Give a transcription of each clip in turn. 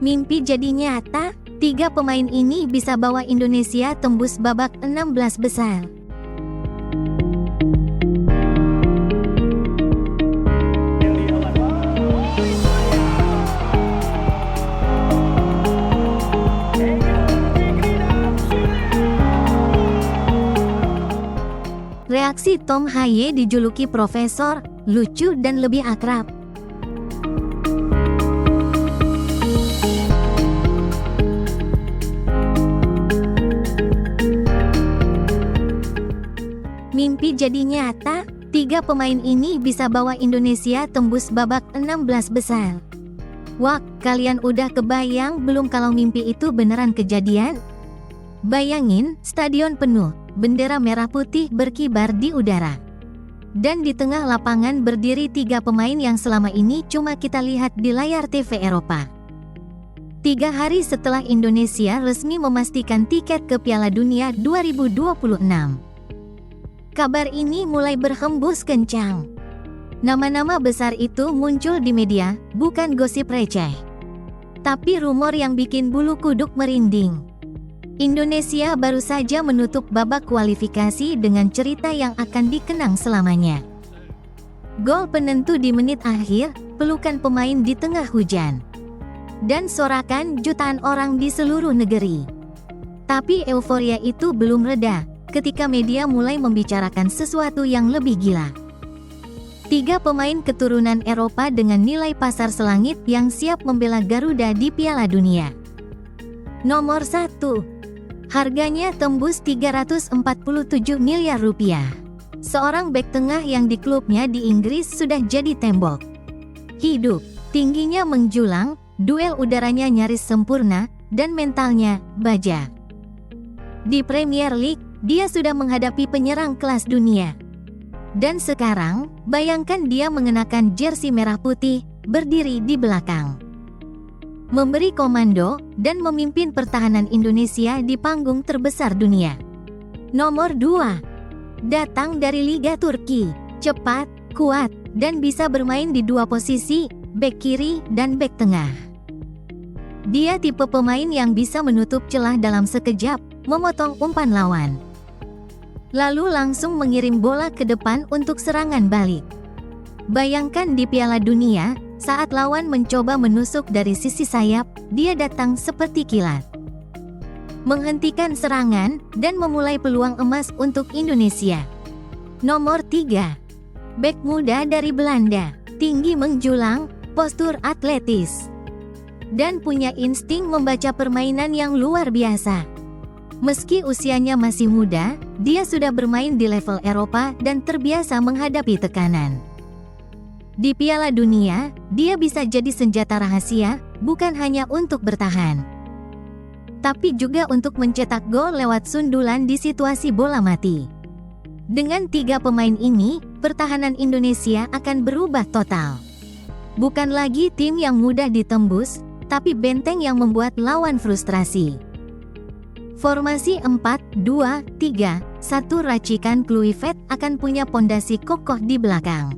Mimpi jadi nyata, 3 pemain ini bisa bawa Indonesia tembus babak 16 besar. Reaksi Tom Haye dijuluki Profesor, lucu dan lebih akrab. Mimpi jadi nyata, 3 pemain ini bisa bawa Indonesia tembus babak 16 besar. Wah, kalian udah kebayang belum kalau mimpi itu beneran kejadian? Bayangin, stadion penuh, bendera merah putih berkibar di udara. Dan di tengah lapangan berdiri 3 pemain yang selama ini cuma kita lihat di layar TV Eropa. 3 hari setelah Indonesia resmi memastikan tiket ke Piala Dunia 2026. Kabar ini mulai berhembus kencang. Nama-nama besar itu muncul di media, bukan gosip receh. Tapi rumor yang bikin bulu kuduk merinding. Indonesia baru saja menutup babak kualifikasi dengan cerita yang akan dikenang selamanya. Gol penentu di menit akhir, pelukan pemain di tengah hujan. Dan sorakan jutaan orang di seluruh negeri. Tapi euforia itu belum reda ketika media mulai membicarakan sesuatu yang lebih gila. 3 pemain keturunan Eropa dengan nilai pasar selangit yang siap membela Garuda di Piala Dunia. Nomor 1. Harganya tembus 347 miliar rupiah. Seorang bek tengah yang di klubnya di Inggris sudah jadi tembok. Hidup, tingginya menjulang, duel udaranya nyaris sempurna, dan mentalnya baja. Di Premier League, dia sudah menghadapi penyerang kelas dunia. Dan sekarang, bayangkan dia mengenakan jersey merah putih, berdiri di belakang. Memberi komando, dan memimpin pertahanan Indonesia di panggung terbesar dunia. Nomor 2. Datang dari Liga Turki, cepat, kuat, dan bisa bermain di 2 posisi, bek kiri dan bek tengah. Dia tipe pemain yang bisa menutup celah dalam sekejap, memotong umpan lawan. Lalu langsung mengirim bola ke depan untuk serangan balik. Bayangkan di Piala Dunia, saat lawan mencoba menusuk dari sisi sayap, dia datang seperti kilat. Menghentikan serangan, dan memulai peluang emas untuk Indonesia. Nomor 3. Bek muda dari Belanda, tinggi menjulang, postur atletis. Dan punya insting membaca permainan yang luar biasa. Meski usianya masih muda, dia sudah bermain di level Eropa dan terbiasa menghadapi tekanan. Di Piala Dunia, dia bisa jadi senjata rahasia, bukan hanya untuk bertahan, tapi juga untuk mencetak gol lewat sundulan di situasi bola mati. Dengan 3 pemain ini, pertahanan Indonesia akan berubah total. Bukan lagi tim yang mudah ditembus, tapi benteng yang membuat lawan frustrasi. Formasi 4-2-3-1 racikan Kluivert akan punya pondasi kokoh di belakang.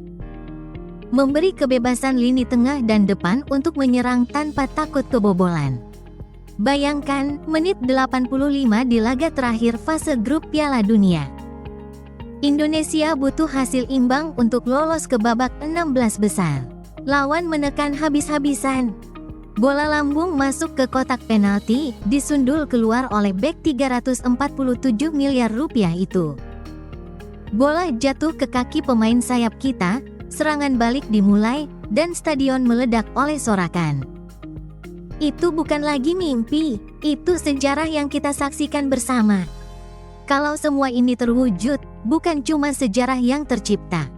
Memberi kebebasan lini tengah dan depan untuk menyerang tanpa takut kebobolan. Bayangkan, menit 85 di laga terakhir fase grup Piala Dunia. Indonesia butuh hasil imbang untuk lolos ke babak 16 besar. Lawan menekan habis-habisan. Bola lambung masuk ke kotak penalti, disundul keluar oleh bek 347 miliar rupiah itu. Bola jatuh ke kaki pemain sayap kita, serangan balik dimulai, dan stadion meledak oleh sorakan. Itu bukan lagi mimpi, itu sejarah yang kita saksikan bersama. Kalau semua ini terwujud, bukan cuma sejarah yang tercipta,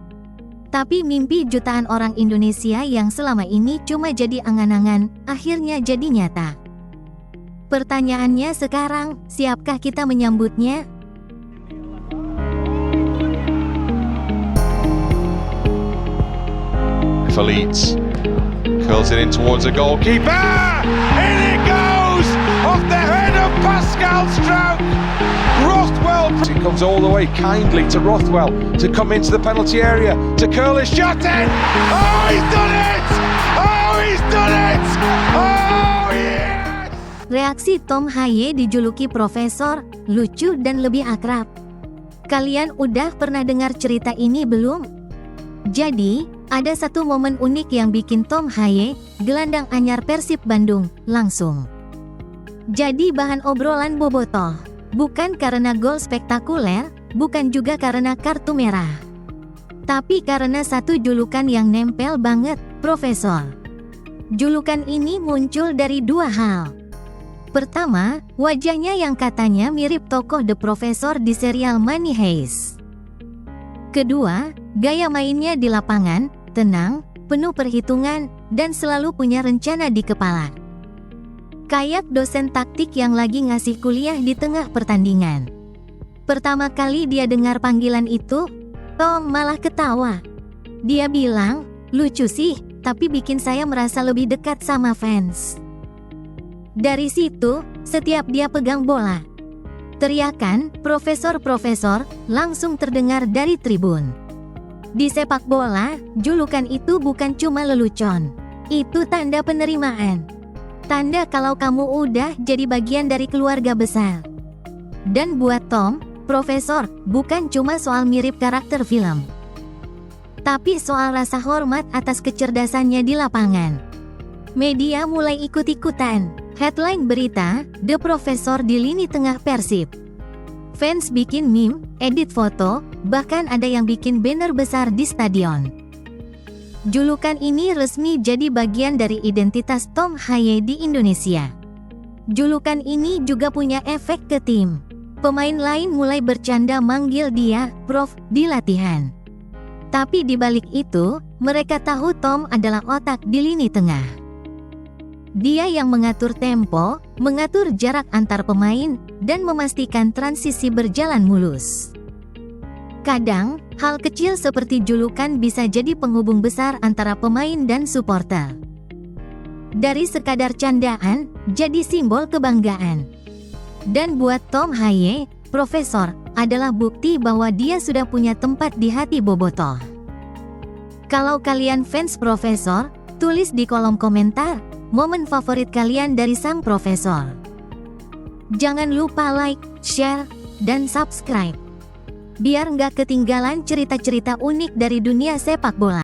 tapi mimpi jutaan orang Indonesia yang selama ini cuma jadi angan-angan, akhirnya jadi nyata. Pertanyaannya sekarang, siapkah kita menyambutnya? Leeds curls it in towards the goalkeeper. In it goes off the head of Pascal Struijk. Rothwell. It comes all the way kindly to Rothwell to come into the penalty area to curl his shot in. Oh, he's done it! Oh, he's done it! Oh, yes! Reaksi Tom Haye dijuluki Profesor, lucu dan lebih akrab. Kalian udah pernah dengar cerita ini belum? Jadi, ada satu momen unik yang bikin Tom Haye, gelandang anyar Persib Bandung, langsung jadi bahan obrolan bobotoh. Bukan karena gol spektakuler, bukan juga karena kartu merah, tapi karena satu julukan yang nempel banget, Profesor. Julukan ini muncul dari dua hal. Pertama, wajahnya yang katanya mirip tokoh The Professor di serial Money Heist. Kedua, gaya mainnya di lapangan, tenang, penuh perhitungan, dan selalu punya rencana di kepala. Kayak dosen taktik yang lagi ngasih kuliah di tengah pertandingan. Pertama kali dia dengar panggilan itu, Tom malah ketawa. Dia bilang, lucu sih, tapi bikin saya merasa lebih dekat sama fans. Dari situ, setiap dia pegang bola, teriakan "Profesor-Profesor" langsung terdengar dari tribun. Di sepak bola, julukan itu bukan cuma lelucon. Itu tanda penerimaan. Tanda kalau kamu udah jadi bagian dari keluarga besar. Dan buat Tom, Profesor bukan cuma soal mirip karakter film, tapi soal rasa hormat atas kecerdasannya di lapangan. Media mulai ikut-ikutan. Headline berita, The Professor di lini tengah Persib. Fans bikin meme, edit foto, bahkan ada yang bikin banner besar di stadion. Julukan ini resmi jadi bagian dari identitas Tom Haye di Indonesia. Julukan ini juga punya efek ke tim. Pemain lain mulai bercanda manggil dia Prof di latihan. Tapi di balik itu, mereka tahu Tom adalah otak di lini tengah. Dia yang mengatur tempo, mengatur jarak antar pemain, dan memastikan transisi berjalan mulus. Kadang, hal kecil seperti julukan bisa jadi penghubung besar antara pemain dan supporter. Dari sekadar candaan, jadi simbol kebanggaan. Dan buat Tom Haye, Profesor adalah bukti bahwa dia sudah punya tempat di hati bobotoh. Kalau kalian fans Profesor, tulis di kolom komentar momen favorit kalian dari sang Profesor. Jangan lupa like, share, dan subscribe, biar nggak ketinggalan cerita-cerita unik dari dunia sepak bola.